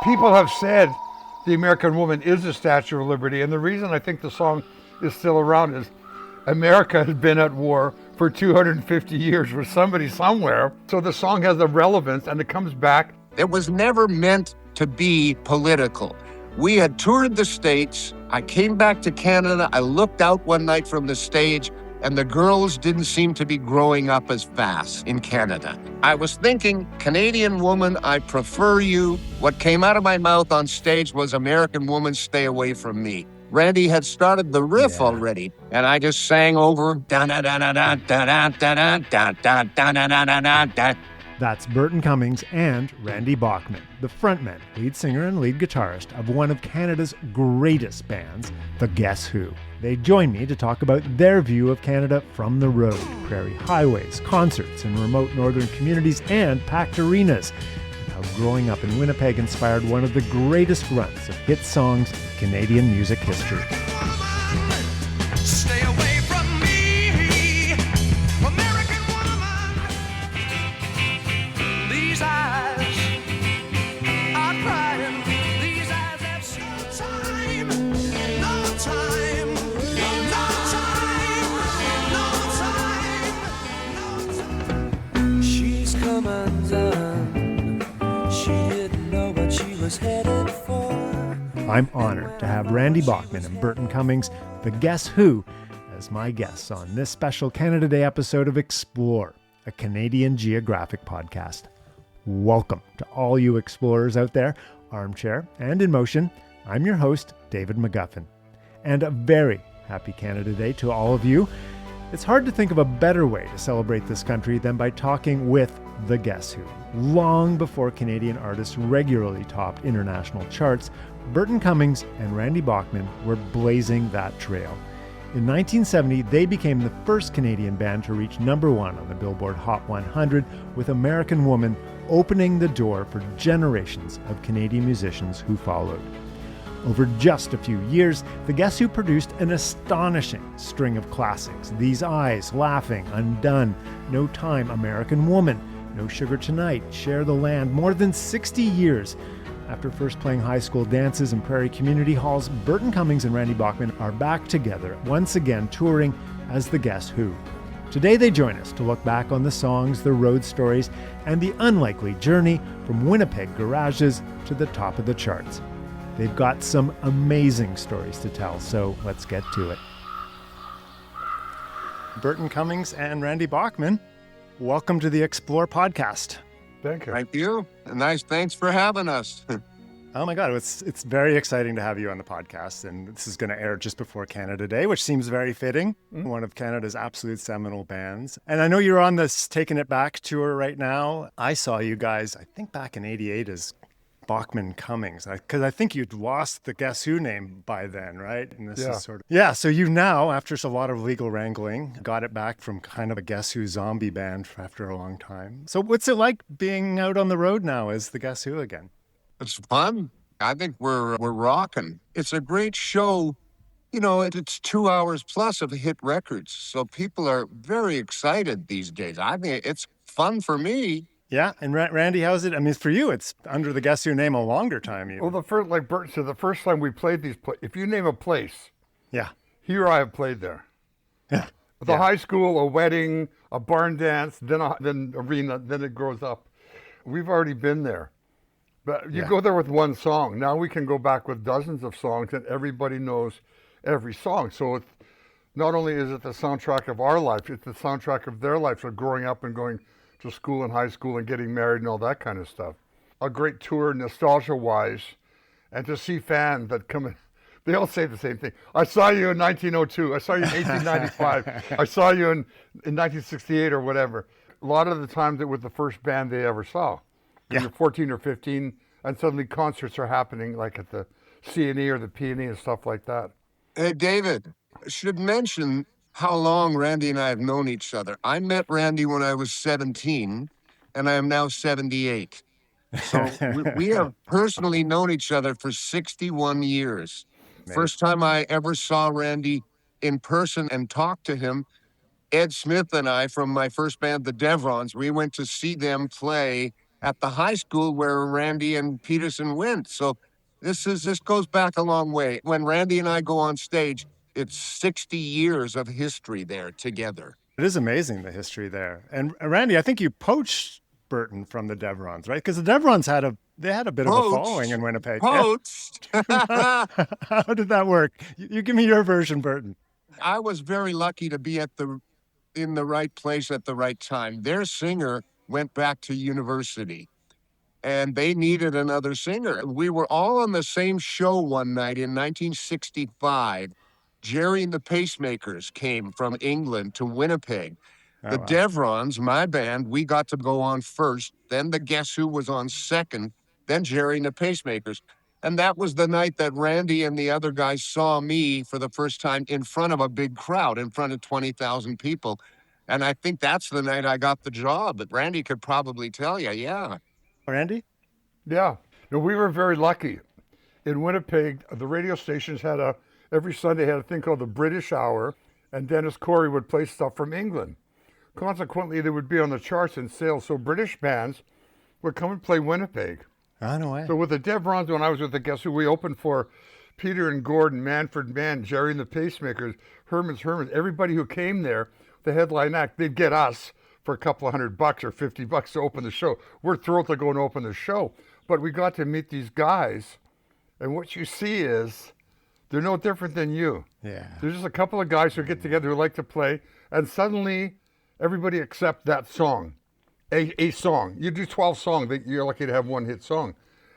People have said the American Woman is the Statue of Liberty, and the reason I think the song is still around is America has been at war for 250 years with somebody somewhere, so the song has a relevance and it comes back. It was never meant to be political. We had toured the States. I came back to Canada. I looked out one night from the stage, and the girls didn't seem to be growing up as fast in Canada. I was thinking, Canadian Woman, I prefer you. What came out of my mouth on stage was American Woman, stay away from me. Randy had started the riff already, and I just sang over. That's Burton Cummings and Randy Bachman, the frontman, lead singer and lead guitarist of one of Canada's greatest bands, the Guess Who. They join me to talk about their view of Canada from the road, prairie highways, concerts in remote northern communities, and packed arenas, and how growing up in Winnipeg inspired one of the greatest runs of hit songs in Canadian music history. Stay away from me, American woman. These eyes are crying. These eyes have no time, no time, no time, no time. She's come undone. She didn't know what she was headed for. I'm honored to have Randy Bachman and Burton Cummings, the Guess Who, as my guests on this special Canada Day episode of Explore, a Canadian Geographic podcast. Welcome to all you explorers out there, armchair and in motion. I'm your host, David McGuffin. And a very happy Canada Day to all of you. It's hard to think of a better way to celebrate this country than by talking with the Guess Who. Long before Canadian artists regularly topped international charts, Burton Cummings and Randy Bachman were blazing that trail. In 1970, they became the first Canadian band to reach number one on the Billboard Hot 100, with American Woman opening the door for generations of Canadian musicians who followed. Over just a few years, the Guess Who produced an astonishing string of classics: These Eyes, Laughing, Undun, No Time, American Woman, No Sugar Tonight, Share the Land. More than 60 years after first playing high school dances and prairie community halls, Burton Cummings and Randy Bachman are back together, once again touring as the Guess Who. Today they join us to look back on the songs, the road stories, and the unlikely journey from Winnipeg garages to the top of the charts. They've got some amazing stories to tell, so let's get to it. Burton Cummings and Randy Bachman, welcome to the Explore podcast. Thank you. Thank you. Nice. Thanks for having us. Oh my God, it's very exciting to have you on the podcast, and this is going to air just before Canada Day, which seems very fitting. One of Canada's absolute seminal bands. And I know you're on this Taking It Back tour right now. I saw you guys, I think back in '88 as Bachman Cummings, because I think you'd lost the Guess Who name by then, right? And this is sort of so you now, after a lot of legal wrangling, got it back from kind of a Guess Who zombie band after a long time. So what's it like being out on the road now as the Guess Who again? It's fun. I think we're rocking. It's a great show. You know, it's 2 hours plus of hit records, so people are very excited these days. I mean, it's fun for me. Yeah, and Randy, how's it? I mean, for you, it's under the Guess Who name a longer time. Even. Well, the first, like Burton said, the first time we played these, if you name a place, yeah, here I have played there. Yeah, The high school, a wedding, a barn dance, then arena, then it grows up. We've already been there. But you go there with one song. Now we can go back with dozens of songs, and everybody knows every song. So it's, not only is it the soundtrack of our life, it's the soundtrack of their life. So growing up and going to school and high school and getting married and all that kind of stuff. A great tour, nostalgia-wise, and to see fans that come in. They all say the same thing. I saw you in 1902. I saw you in 1895. I saw you in 1968 or whatever. A lot of the times it was the first band they ever saw. When you're 14 or 15, and suddenly concerts are happening like at the C&E or the P&E and stuff like that. Hey, David, I should mention how long Randy and I have known each other. I met Randy when I was 17, and I am now 78. So we have personally known each other for 61 years. Man. First time I ever saw Randy in person and talked to him, Ed Smith and I from my first band, the Devrons, we went to see them play at the high school where Randy and Peterson went. So this goes back a long way. When Randy and I go on stage, it's 60 years of history there together. It is amazing, the history there. And Randy, I think you poached Burton from the Devrons, right? Because the Devrons had a bit of a following in Winnipeg. Poached. How did that work? You give me your version, Burton. I was very lucky to be in the right place at the right time. Their singer went back to university, and they needed another singer. We were all on the same show one night in 1965. Jerry and the Pacemakers came from England to Winnipeg. The Devrons, my band, we got to go on first. Then the Guess Who was on second. Then Jerry and the Pacemakers. And that was the night that Randy and the other guys saw me for the first time in front of a big crowd, in front of 20,000 people. And I think that's the night I got the job. But Randy could probably tell you, yeah. Randy? Yeah. No, we were very lucky. In Winnipeg, the radio stations every Sunday had a thing called the British Hour, and Dennis Corey would play stuff from England. Consequently, they would be on the charts and sales, so British bands would come and play Winnipeg. Oh, no way. So with the Devrons, when I was with the Guess Who, we opened for Peter and Gordon, Manfred Mann, Jerry and the Pacemakers, Herman's, everybody who came there, the headline act, they'd get us for a couple of $100 or $50 to open the show. We're thrilled to go and open the show. But we got to meet these guys, and what you see is they're no different than you. Yeah. There's just a couple of guys who get together who like to play, and suddenly everybody accepts that song, a song. You do 12 songs, you're lucky to have one hit song.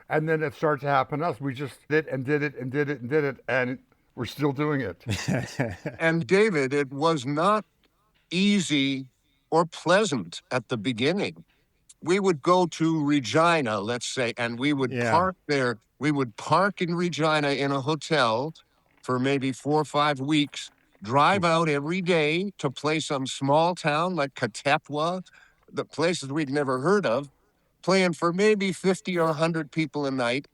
And then it started to happen to us. We just did it and did it and did it and did it, and we're still doing it. And David, it was not easy or pleasant at the beginning. We would go to Regina, let's say, and we would park there. We would park in Regina in a hotel for maybe 4 or 5 weeks, drive out every day to play some small town like Katepwa, the places we'd never heard of, playing for maybe 50 or 100 people a night.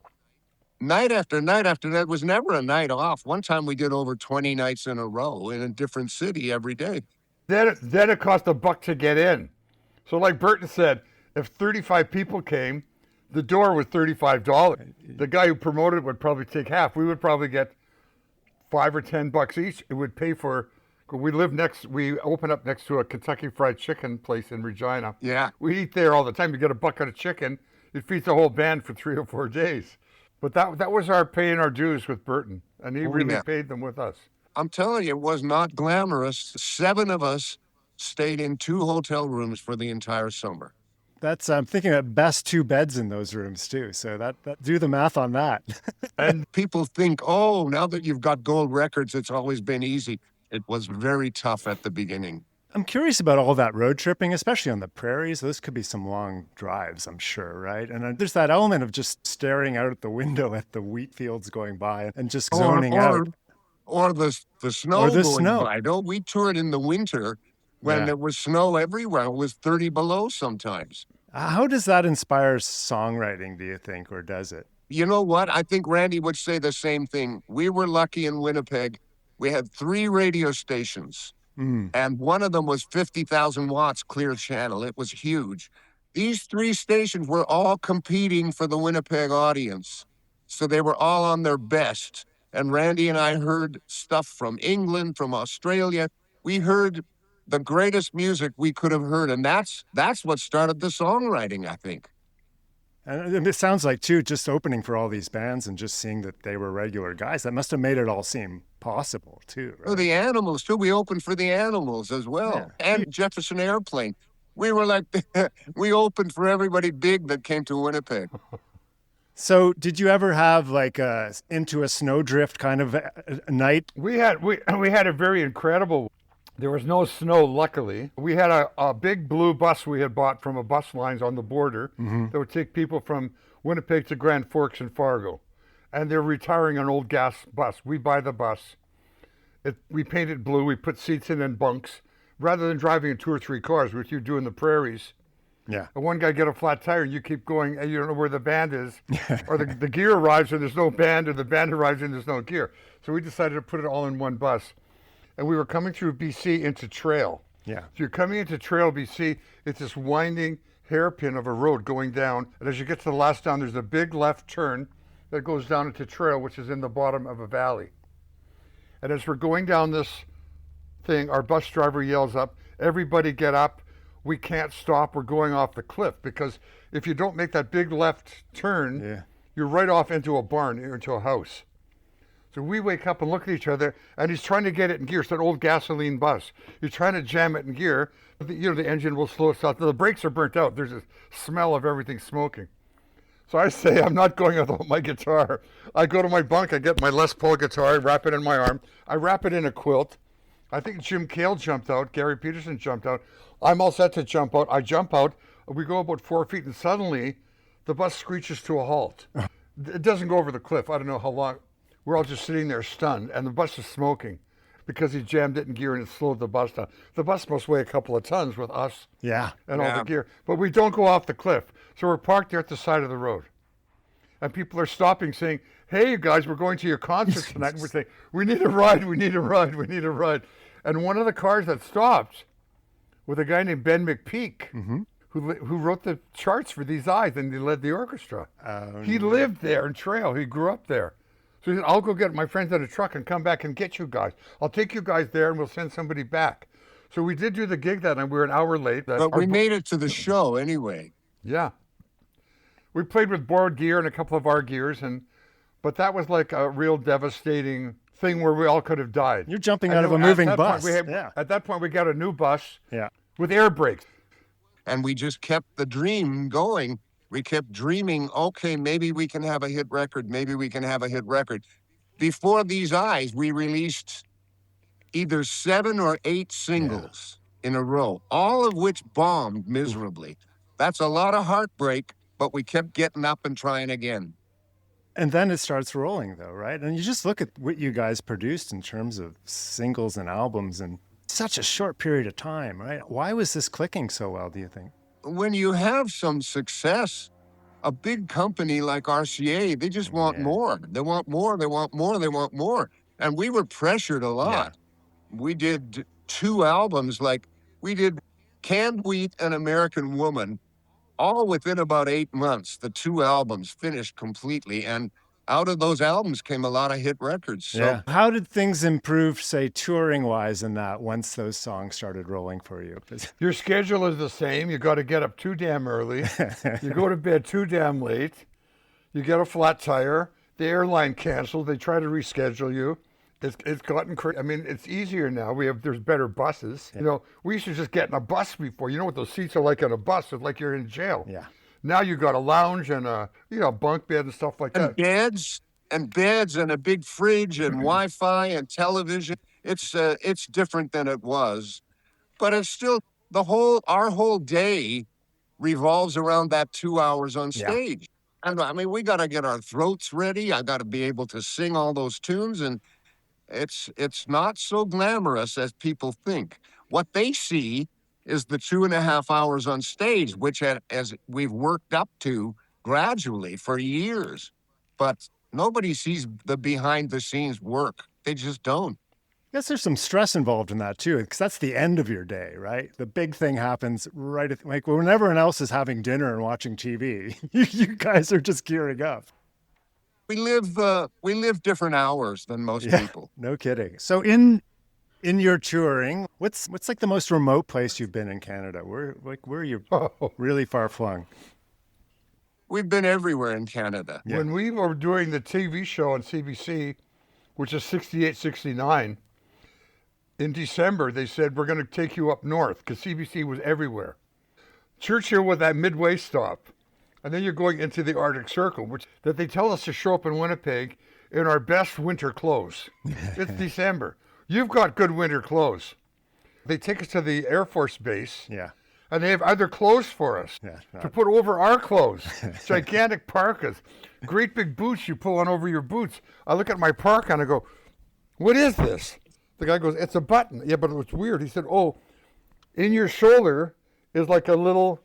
Night after night after night, was never a night off. One time we did over 20 nights in a row in a different city every day. Then it cost $1 to get in. So like Burton said, if 35 people came, the door was $35. The guy who promoted it would probably take half. We would probably get $5 or $10 each. It would pay for. We open up next to a Kentucky Fried Chicken place in Regina. Yeah. We eat there all the time. You get $1 of chicken. It feeds the whole band for 3 or 4 days. But that was our paying our dues with Burton, and he really paid them with us. I'm telling you, it was not glamorous. 7 of us stayed in 2 hotel rooms for the entire summer. I'm thinking at best 2 beds in those rooms too. So that do the math on that. And people think, oh, now that you've got gold records, it's always been easy. It was very tough at the beginning. I'm curious about all that road tripping, especially on the prairies. Those could be some long drives, I'm sure, right? And there's that element of just staring out at the window at the wheat fields going by and just zoning out. Or the snow going by. No, we toured in the winter when there was snow everywhere. It was 30 below sometimes. How does that inspire songwriting, do you think, or does it? You know what? I think Randy would say the same thing. We were lucky in Winnipeg. We had 3 radio stations, and one of them was 50,000 watts clear channel. It was huge. These 3 stations were all competing for the Winnipeg audience, so they were all on their best. And Randy and I heard stuff from England, from Australia. We heard the greatest music we could have heard, and that's what started the songwriting, I think. And it sounds like, too, just opening for all these bands and just seeing that they were regular guys, that must have made it all seem possible, too, right? Oh, the Animals, too. We opened for the Animals as well. Yeah. And Jefferson Airplane. We were like, we opened for everybody big that came to Winnipeg. So did you ever have like into a snowdrift kind of a night? We had a very incredible. There was no snow, luckily. We had a big blue bus we had bought from a bus lines on the border that would take people from Winnipeg to Grand Forks and Fargo. And they're retiring an old gas bus. We buy the bus. We paint it blue. We put seats in bunks. Rather than driving in 2 or 3 cars, which you do in the prairies. Yeah. And one guy get a flat tire and you keep going and you don't know where the band is. Or the gear arrives and there's no band, or the band arrives and there's no gear. So we decided to put it all in one bus. And we were coming through BC into Trail. Yeah. So you're coming into Trail BC, it's this winding, hairpin of a road going down. And as you get to the last town, there's a big left turn that goes down into trail, which is in the bottom of a valley. And as we're going down this thing, our bus driver yells up, "Everybody get up. We can't stop. We're going off the cliff." Because if you don't make that big left turn, you're right off into a barn, into a house. So we wake up and look at each other, and he's trying to get it in gear. It's an old gasoline bus. He's trying to jam it in gear. But the engine will slow itself. The brakes are burnt out. There's a smell of everything smoking. So I say, I'm not going without my guitar. I go to my bunk, I get my Les Paul guitar, I wrap it in my arm. I wrap it in a quilt. I think Jim Cale jumped out, Gary Peterson jumped out. I'm all set to jump out. I jump out, we go about 4 feet, and suddenly the bus screeches to a halt. It doesn't go over the cliff. I don't know how long. We're all just sitting there stunned, and the bus is smoking because he jammed it in gear and it slowed the bus down. The bus must weigh a couple of tons with us and all the gear. But we don't go off the cliff. So we're parked there at the side of the road. And people are stopping saying, "Hey, you guys, we're going to your concert tonight." And we're saying, "We need a ride, we need a ride, we need a ride." And one of the cars that stopped with a guy named Ben McPeak, who wrote the charts for These Eyes, and he led the orchestra. He lived there in Trail. He grew up there. So he said, "I'll go get my friends in a truck and come back and get you guys. I'll take you guys there and we'll send somebody back." So we did do the gig that night. We were an hour late. But we made it to the show anyway. Yeah. We played with borrowed gear and a couple of our gears, but that was like a real devastating thing where we all could have died. You're jumping out of a moving bus. At that point, we got a new bus Yeah. with air brakes. And we just kept the dream going. We kept dreaming, okay, maybe we can have a hit record. Maybe we can have a hit record. Before These Eyes, we released either 7 or 8 singles in a row, all of which bombed miserably. That's a lot of heartbreak, but we kept getting up and trying again. And then it starts rolling, though, right? And you just look at what you guys produced in terms of singles and albums in such a short period of time, right? Why was this clicking so well, do you think? When you have some success, a big company like RCA, they just want more. They want more, they want more, they want more. And we were pressured a lot. We did 2 albums, like we did Canned Wheat and American Woman, all within about 8 months. The 2 albums finished completely. And out of those albums came a lot of hit records. So How did things improve, say, touring-wise in that once those songs started rolling for you? Your schedule is the same. You got to get up too damn early. You go to bed too damn late. You get a flat tire. The airline canceled. They try to reschedule you. It's gotten crazy. I mean, it's easier now. There's better buses. You know, we used to just get in a bus before. You know what those seats are like in a bus? It's like you're in jail. Yeah. Now you got a lounge and a bunk bed and stuff like that. And beds and a big fridge and Wi-Fi and television. It's different than it was, but it's still our whole day revolves around that 2 hours on stage. And I mean, we got to get our throats ready. I got to be able to sing all those tunes, and it's not so glamorous as people think. What they see is the 2.5 hours on stage, which as we've worked up to gradually for years. But nobody sees the behind the scenes work. They just don't. I guess there's some stress involved in that too, because that's the end of your day, right? The big thing happens right at, like when everyone else is having dinner and watching TV, you guys are just gearing up. We live different hours than most people. No kidding. So in your touring, what's like the most remote place you've been in Canada? Where are you really far flung? We've been everywhere in Canada. Yeah. When we were doing the TV show on CBC, which is 68, 69, in December, they said, we're going to take you up north, because CBC was everywhere. Churchill with that midway stop. And then you're going into the Arctic Circle, which that they tell us to show up in Winnipeg in our best winter clothes. It's December. You've got good winter clothes. They take us to the Air Force Base. Yeah. And they have other clothes for us to put over our clothes. Gigantic parkas, great big boots you pull on over your boots. I look at my parka and I go, "What is this?" The guy goes, "It's a button." Yeah, but it's weird. He said, "Oh, in your shoulder is like a little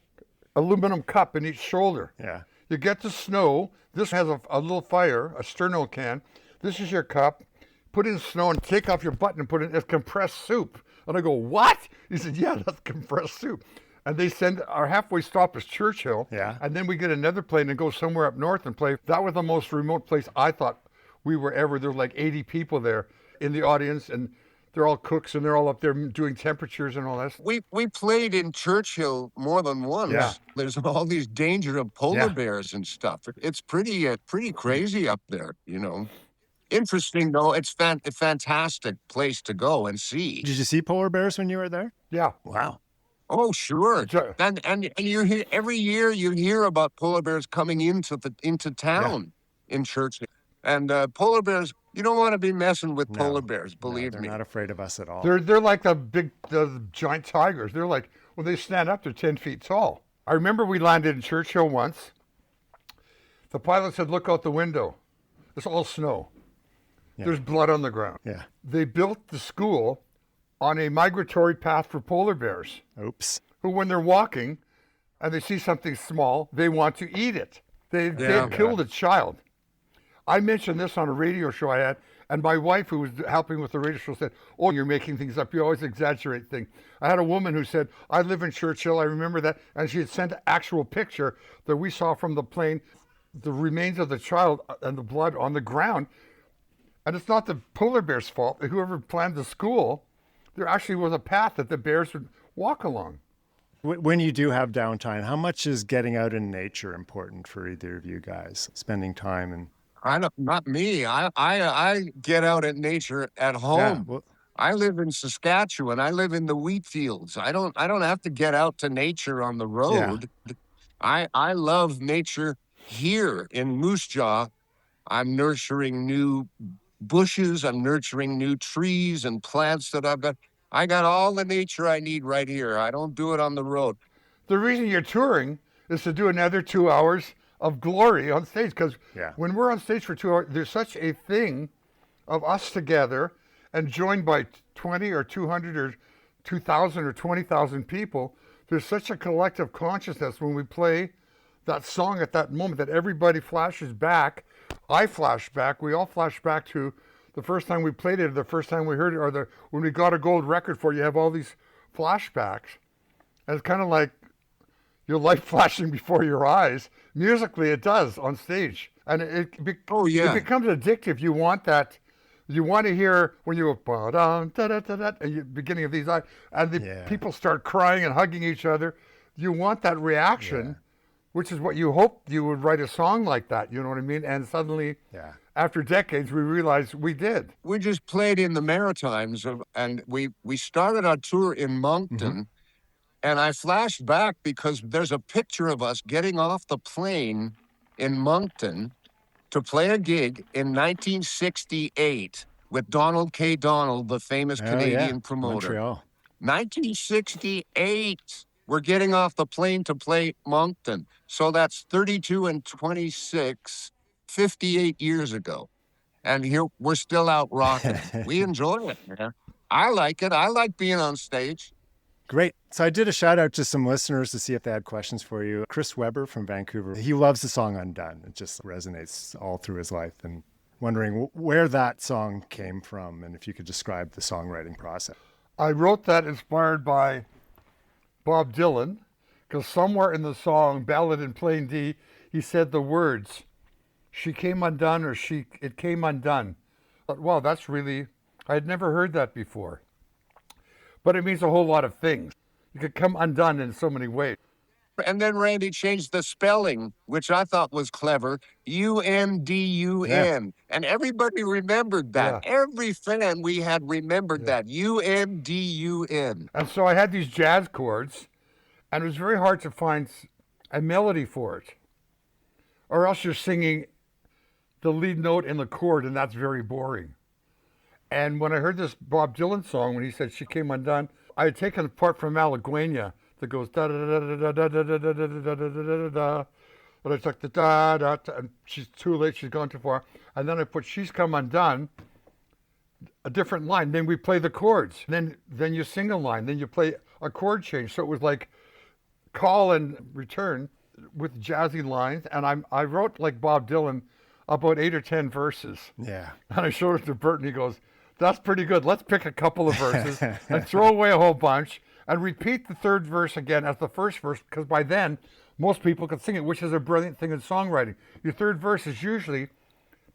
aluminum cup in each shoulder. Yeah. You get the snow. This has a little fire, a sterno can. This is your cup. Put in snow and take off your button and put in it's compressed soup." And I go, "What?" He said, "Yeah, that's compressed soup." And they send our halfway stop is Churchill. Yeah. And then we get another plane and go somewhere up north and play. That was the most remote place I thought we were ever. There were like 80 people there in the audience, and they're all cooks, and they're all up there doing temperatures and all that. We played in Churchill more than once. Yeah. There's all these danger of polar Yeah. bears and stuff. It's pretty crazy up there, Interesting though. It's a fantastic place to go and see. Did you see polar bears when you were there? Yeah. Wow. Oh, sure. Sure. And you hear every year you hear about polar bears coming into town in Churchill. And polar bears, you don't want to be messing with polar bears, believe they're me. not afraid of us at all. They're like the giant tigers. They're like, when they stand up, they're 10 feet tall. I remember we landed in Churchill once. The pilot said, look out the window. It's all snow. Yeah. There's blood on the ground. Yeah. They built the school on a migratory path for polar bears, Oops. who when they're walking and they see something small, they want to eat it. They had killed a child. I mentioned this on a radio show I had, and my wife, who was helping with the radio show, said, oh, you're making things up. You always exaggerate things. I had a woman who said, I live in Churchill. I remember that. And she had sent an actual picture that we saw from the plane, the remains of the child and the blood on the ground. And it's not the polar bear's fault. Whoever planned the school, there actually was a path that the bears would walk along. When you do have downtime, how much is getting out in nature important for either of you guys? Spending time and Not me. I get out in nature at home. well, I live in Saskatchewan. I live in the wheat fields. I don't have to get out to nature on the road. I love nature here in Moose Jaw. I'm nurturing new bushes. I'm nurturing new trees and plants that I've got. I got all the nature I need right here. I don't do it on the road. The reason you're touring is to do another 2 hours of glory on stage, because when we're on stage for 2 hours, there's such a thing of us together and joined by 20 or 200 or 2,000 or 20,000 people. There's such a collective consciousness when we play that song at that moment that everybody flashes back. I flash back. We all flash back to the first time we played it, the first time we heard it, or when we got a gold record for it. You have all these flashbacks. And it's kind of like your life flashing before your eyes. Musically, it does on stage. And it becomes addictive. You want that. You want to hear when you go, ba-dum, da-da-da-da, at the beginning of these, and the people start crying and hugging each other. You want that reaction, which is what you hoped you would write a song like that. You know what I mean? And suddenly, after decades, we realized we did. We just played in the Maritimes, and we started our tour in Moncton. And I flashed back because there's a picture of us getting off the plane in Moncton to play a gig in 1968 with Donald K. Donald, the famous Canadian promoter. Montreal. 1968. We're getting off the plane to play Moncton. So that's 32 and 26, 58 years ago. And here we're still out rocking. We enjoy it, man. I like it. I like being on stage. Great. So I did a shout out to some listeners to see if they had questions for you. Chris Weber from Vancouver. He loves the song Undun. It just resonates all through his life, and wondering where that song came from and if you could describe the songwriting process. I wrote that inspired by Bob Dylan, because somewhere in the song, Ballad in Plain D, he said the words, she came undone, or it came undone. But wow, that's really, I had never heard that before. But it means a whole lot of things. You could come undone in so many ways. And then Randy changed the spelling, which I thought was clever, U-N-D-U-N. And everybody remembered that. Every fan we had remembered that, U-N-D-U-N. And so I had these jazz chords, and it was very hard to find a melody for it. Or else you're singing the lead note in the chord, and that's very boring. And when I heard this Bob Dylan song, when he said she came undone, I had taken the part from Malaguena that goes da da da da da da da da da da da da da da, but I took the da da, and she's too late, she's gone too far, and then I put she's come undone, a different line. Then we play the chords. Then you sing a line. Then you play a chord change. So it was like call and return with jazzy lines. And I wrote like Bob Dylan about 8 or 10 verses. Yeah. And I showed it to Burton. He goes, that's pretty good. Let's pick a couple of verses and throw away a whole bunch and repeat the third verse again as the first verse, because by then most people can sing it, which is a brilliant thing in songwriting. Your third verse is usually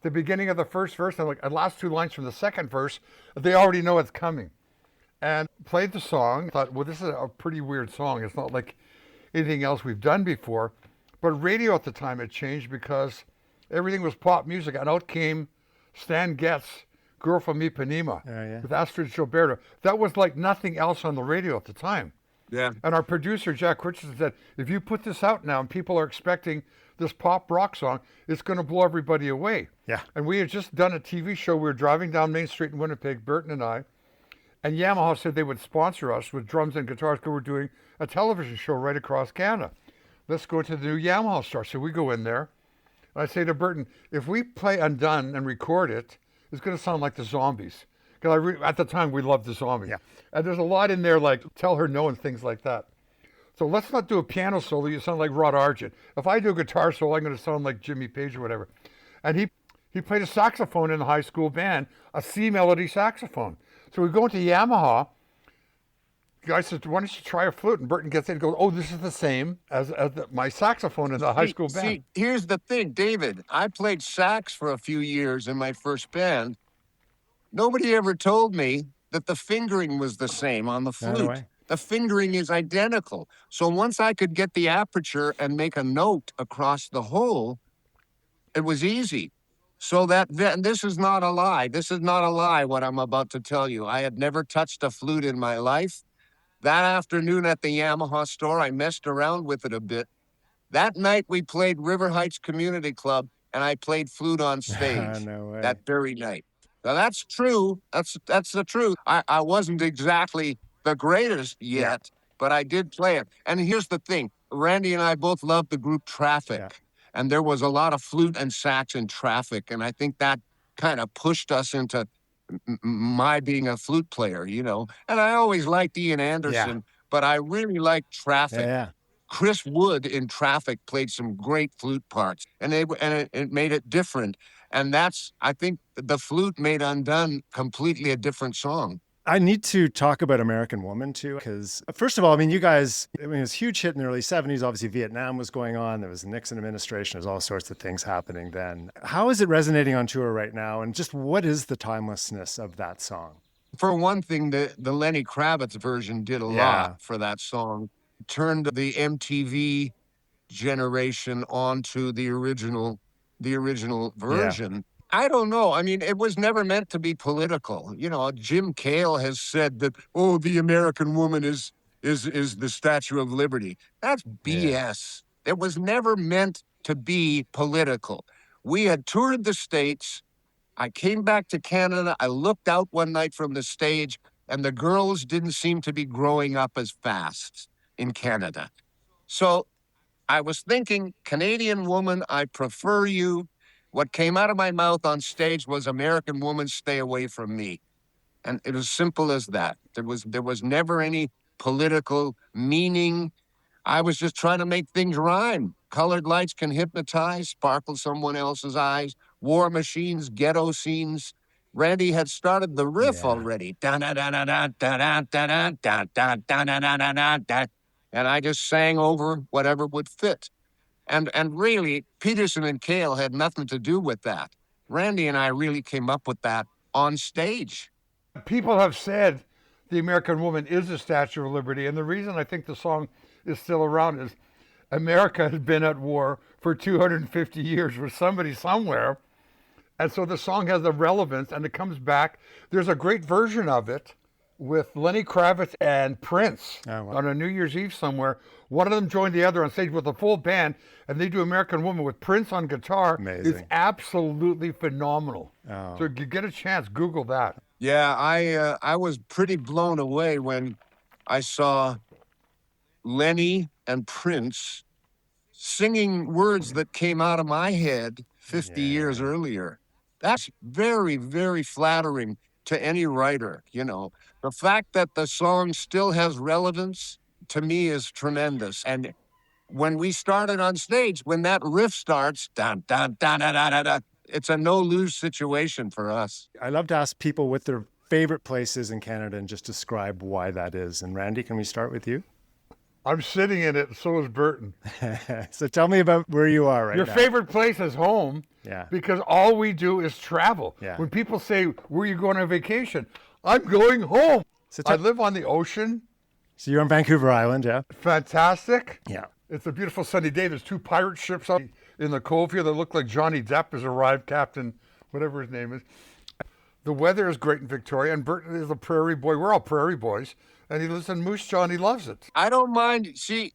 the beginning of the first verse and like the last two lines from the second verse. They already know it's coming. And played the song, thought, well, this is a pretty weird song. It's not like anything else we've done before. But radio at the time had changed because everything was pop music. And out came Stan Getz, Girl from Ipanema, with Astrid Gilberto. That was like nothing else on the radio at the time. Yeah. And our producer, Jack Richardson, said, if you put this out now and people are expecting this pop rock song, it's going to blow everybody away. Yeah. And we had just done a TV show. We were driving down Main Street in Winnipeg, Burton and I, and Yamaha said they would sponsor us with drums and guitars because we're doing a television show right across Canada. Let's go to the new Yamaha store. So we go in there, and I say to Burton, if we play Undun and record it, it's going to sound like the Zombies. Because at the time, we loved the Zombies. Yeah. And there's a lot in there like Tell Her No and things like that. So let's not do a piano solo. You sound like Rod Argent. If I do a guitar solo, I'm going to sound like Jimmy Page or whatever. And he played a saxophone in the high school band, a C melody saxophone. So we go into Yamaha. The guy says, why don't you try a flute? And Burton gets in and goes, oh, this is the same as my saxophone in the high school band. See, here's the thing, David. I played sax for a few years in my first band. Nobody ever told me that the fingering was the same on the flute. The fingering is identical. So once I could get the aperture and make a note across the hole, it was easy. So this is not a lie. This is not a lie, what I'm about to tell you. I had never touched a flute in my life. That afternoon at the Yamaha store, I messed around with it a bit. That night, we played River Heights Community Club, and I played flute on stage No way. that very night. Now, that's true. That's the truth. I wasn't exactly the greatest yet, but I did play it. And here's the thing. Randy and I both loved the group Traffic. Yeah. And there was a lot of flute and sax in Traffic. And I think that kind of pushed us into my being a flute player, you know. And I always liked Ian Anderson, but I really liked Traffic. Yeah. Chris Wood in Traffic played some great flute parts, and it made it different. And I think the flute made Undun completely a different song. I need to talk about American Woman, too, because first of all, you guys, it was a huge hit in the early 70s. Obviously, Vietnam was going on. There was the Nixon administration. There's all sorts of things happening then. How is it resonating on tour right now? And just what is the timelessness of that song? For one thing, the Lenny Kravitz version did a lot for that song. Turned the MTV generation onto the original version. Yeah. I don't know. I mean, it was never meant to be political. You know, Jim Cale has said that, oh, the American woman is the Statue of Liberty. That's BS. Yeah. It was never meant to be political. We had toured the States. I came back to Canada. I looked out one night from the stage, and the girls didn't seem to be growing up as fast in Canada. So I was thinking, Canadian Woman, I prefer you. What came out of my mouth on stage was American Woman, stay away from me. And it was simple as that. There was never any political meaning. I was just trying to make things rhyme. Colored lights can hypnotize, sparkle someone else's eyes, war machines, ghetto scenes. Randy had started the riff already. And I just sang over whatever would fit. And really, Peterson and Cale had nothing to do with that. Randy and I really came up with that on stage. People have said the American Woman is the Statue of Liberty, and the reason I think the song is still around is America has been at war for 250 years with somebody somewhere, and so the song has a relevance, and it comes back. There's a great version of it with Lenny Kravitz and Prince on a New Year's Eve somewhere. One of them joined the other on stage with a full band, and they do American Woman with Prince on guitar. Amazing. It's absolutely phenomenal. So if you get a chance, Google that. Yeah, I was pretty blown away when I saw Lenny and Prince singing words that came out of my head 50 years earlier. That's very, very flattering to any writer, you know. The fact that the song still has relevance, to me, is tremendous. And when we started on stage, when that riff starts, dun, dun, dun, dun, dun, dun, dun, it's a no-lose situation for us. I love to ask people what their favorite places in Canada and just describe why that is. And Randy, can we start with you? I'm sitting in it, and so is Burton. So tell me about where you are right Your now. favorite place is home. Yeah. Because all we do is travel. Yeah. When people say, where are you going on vacation? I'm going home. So I live on the ocean. So you're on Vancouver Island, yeah? Fantastic. Yeah. It's a beautiful sunny day. There's 2 pirate ships out in the cove here that look like Johnny Depp has arrived, Captain, whatever his name is. The weather is great in Victoria, and Burton is a prairie boy. We're all prairie boys. And he lives in Moose Jaw, and he loves it. I don't mind. See,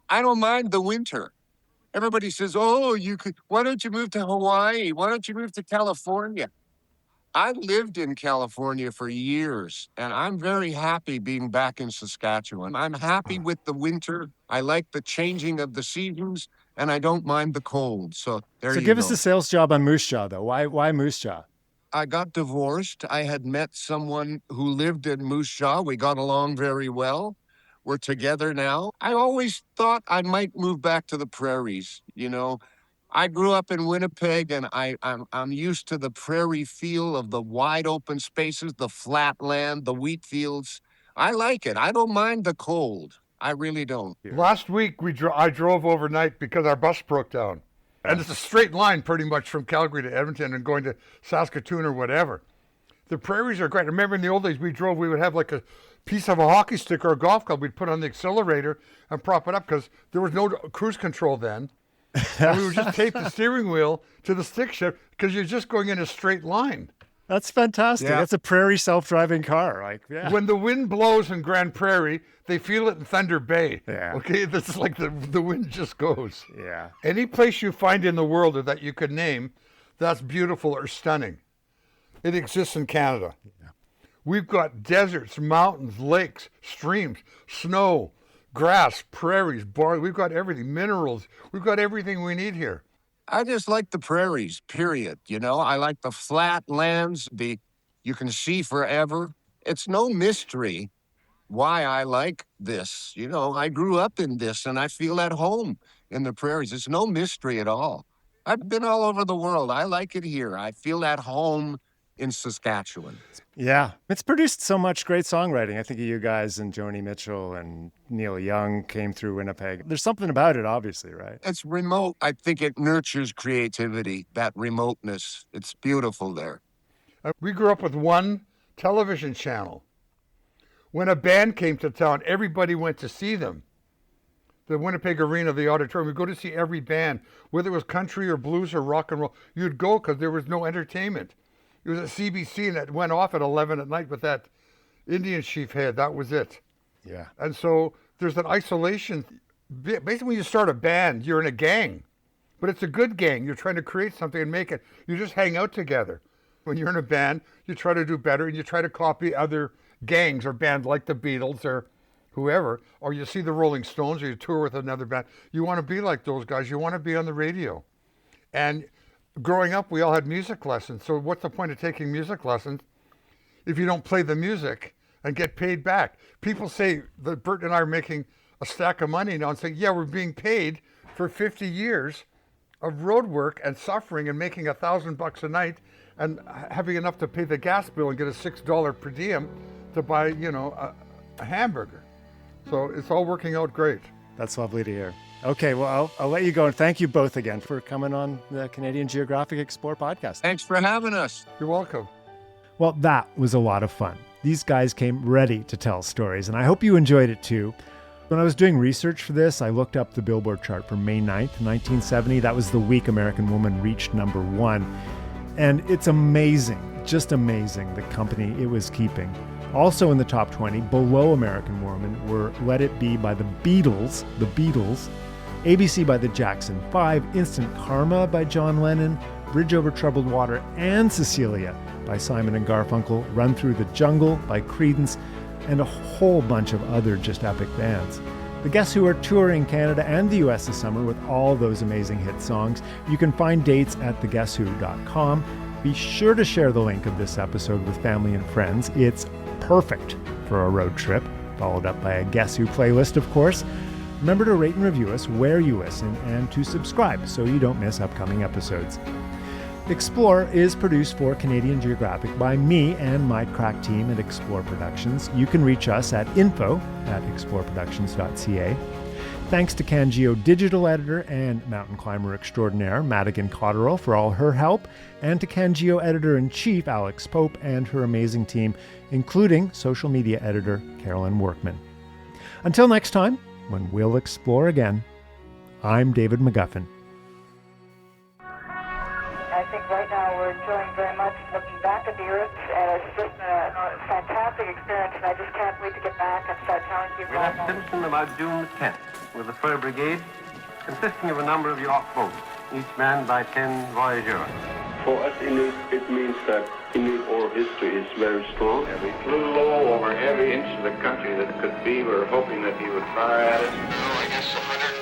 I don't mind the winter. Everybody says, oh, why don't you move to Hawaii? Why don't you move to California? I lived in California for years, and I'm very happy being back in Saskatchewan. I'm happy with the winter. I like the changing of the seasons, and I don't mind the cold. So there you go. So give us a sales job on Moose Jaw, though. Why Moose Jaw? I got divorced. I had met someone who lived in Moose Jaw. We got along very well. We're together now. I always thought I might move back to the prairies. You know, I grew up in Winnipeg, and I'm used to the prairie feel of the wide open spaces, the flat land, the wheat fields. I like it. I don't mind the cold. I really don't. Last week, I drove overnight because our bus broke down. And it's a straight line pretty much from Calgary to Edmonton and going to Saskatoon or whatever. The prairies are great. I remember in the old days we would have like a piece of a hockey stick or a golf club. We'd put on the accelerator and prop it up because there was no cruise control then. And we would just tape the steering wheel to the stick shift because you're just going in a straight line. That's fantastic. Yeah. That's a prairie self-driving car. Like, yeah. When the wind blows in Grand Prairie, they feel it in Thunder Bay. Yeah. Okay, this is like the wind just goes. Yeah. Any place you find in the world or that you could name that's beautiful or stunning, it exists in Canada. Yeah. We've got deserts, mountains, lakes, streams, snow, grass, prairies, bars. We've got everything, minerals. We've got everything we need here. I just like the prairies, period. You know, I like the flat lands, you can see forever. It's no mystery why I like this. You know, I grew up in this and I feel at home in the prairies. It's no mystery at all. I've been all over the world. I like it here. I feel at home in Saskatchewan. Yeah. It's produced so much great songwriting. I think you guys and Joni Mitchell and Neil Young came through Winnipeg. There's something about it, obviously, right? It's remote. I think it nurtures creativity, that remoteness. It's beautiful there. We grew up with one television channel. When a band came to town, everybody went to see them. The Winnipeg Arena, the auditorium, we'd go to see every band, whether it was country or blues or rock and roll. You'd go because there was no entertainment. It was at CBC, and it went off at 11 at night with that Indian chief head. That was it. Yeah. And so there's an isolation. Basically, when you start a band, you're in a gang. But it's a good gang. You're trying to create something and make it. You just hang out together. When you're in a band, you try to do better, and you try to copy other gangs or bands like the Beatles or whoever, or you see the Rolling Stones, or you tour with another band. You want to be like those guys. You want to be on the radio. And growing up, we all had music lessons. So what's the point of taking music lessons if you don't play the music and get paid back? People say that Bert and I are making a stack of money now and saying, yeah, we're being paid for 50 years of road work and suffering and making $1,000 a night and having enough to pay the gas bill and get a $6 per diem to buy, a hamburger. So it's all working out great. That's lovely to hear. Okay, well, I'll let you go. And thank you both again for coming on the Canadian Geographic Explore podcast. Thanks for having us. You're welcome. Well, that was a lot of fun. These guys came ready to tell stories, and I hope you enjoyed it too. When I was doing research for this, I looked up the Billboard chart for May 9th, 1970. That was the week American Woman reached #1. And it's amazing, just amazing, the company it was keeping. Also in the top 20, below American Woman, were Let It Be by the Beatles, ABC by the Jackson 5, Instant Karma by John Lennon, Bridge Over Troubled Water and Cecilia by Simon and Garfunkel, Run Through the Jungle by Creedence, and a whole bunch of other just epic bands. The Guess Who are touring Canada and the US this summer with all those amazing hit songs. You can find dates at theguesswho.com. Be sure to share the link of this episode with family and friends. It's perfect for a road trip, followed up by a Guess Who playlist, of course. Remember to rate and review us where you listen and to subscribe so you don't miss upcoming episodes. Explore is produced for Canadian Geographic by me and my crack team at Explore Productions. You can reach us at info@exploreproductions.ca. Thanks to CanGeo digital editor and mountain climber extraordinaire Madigan Cotterill for all her help, and to CanGeo editor-in-chief Alex Pope and her amazing team, including social media editor Carolyn Workman. Until next time, when we'll explore again, I'm David McGuffin. I think right now we're enjoying very much looking back at the Earth, and it's just a fantastic experience, and I just can't wait to get back and start telling people. We left Simpson about June the 10th with the fur brigade, consisting of a number of yacht boats, each manned by 10 voyageurs. For us Inuit, it means that Inuit oral history is very strong. And we flew low over every inch of the country that could be. We were hoping that he would fire at us. I guess 100